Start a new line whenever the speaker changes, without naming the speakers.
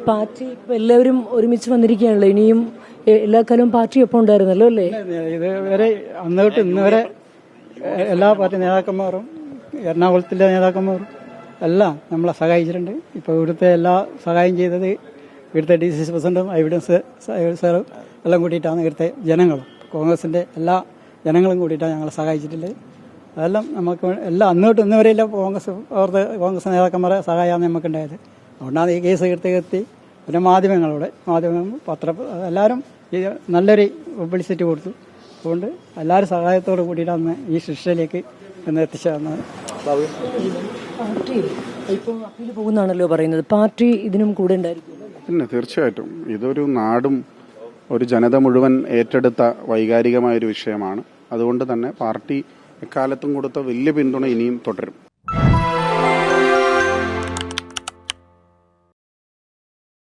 Party ഇപ്പൊ എല്ലാവരും ഒരുമിച്ച് വന്നിരിക്കുകയാണല്ലോ. ഇനിയും എല്ലാ കാലവും പാർട്ടി ഒപ്പം ഉണ്ടായിരുന്നല്ലോ അല്ലേ?
ഇതുവരെ അന്നോട്ട് ഇന്ന് വരെ എല്ലാ പാർട്ടി നേതാക്കന്മാരും എറണാകുളത്തിലെ നേതാക്കന്മാരും എല്ലാം നമ്മളെ സഹായിച്ചിട്ടുണ്ട്. ഇപ്പോൾ ഇവിടുത്തെ എല്ലാ സഹായം ചെയ്തത് ഇവിടുത്തെ DCC പ്രസിഡന്റും എവിഡൻസ് സാറും എല്ലാം കൂട്ടിയിട്ടാണ് ഇവിടുത്തെ ജനങ്ങളും കോൺഗ്രസിന്റെ എല്ലാ ജനങ്ങളും കൂട്ടിയിട്ടാണ് ഞങ്ങളെ സഹായിച്ചിട്ടുള്ളത്. അതെല്ലാം നമുക്ക് എല്ലാം അന്നോട്ട് ഇന്ന് വരെയില്ല കോൺഗ്രസ് നേതാക്കന്മാരെ സഹായമാണ് നമുക്കുണ്ടായത്. അതുകൊണ്ടാണ് ഈ കേസ് എടുത്ത് പിന്നെ മാധ്യമം പത്രം എല്ലാവരും നല്ലൊരു പബ്ലിസിറ്റി കൊടുത്തു. അതുകൊണ്ട് എല്ലാവരും സഹായത്തോട് കൂടിയിട്ടാണ് ഈ ശിക്ഷയിലേക്ക് എത്തിച്ചേർന്നത്.
പാർട്ടി ഇപ്പോൾ അപ്പീൽ പോകുന്നതാണല്ലോ പറയുന്നത്. പാർട്ടി ഇതിനും കൂടെ ഉണ്ടായിരിക്കും.
പിന്നെ തീർച്ചയായിട്ടും ഇതൊരു നാടും ഒരു ജനത മുഴുവൻ ഏറ്റെടുത്ത വൈകാരികമായൊരു വിഷയമാണ്. അതുകൊണ്ട് തന്നെ പാർട്ടി എക്കാലത്തും കൊടുത്ത വലിയ പിന്തുണ ഇനിയും തുടരും.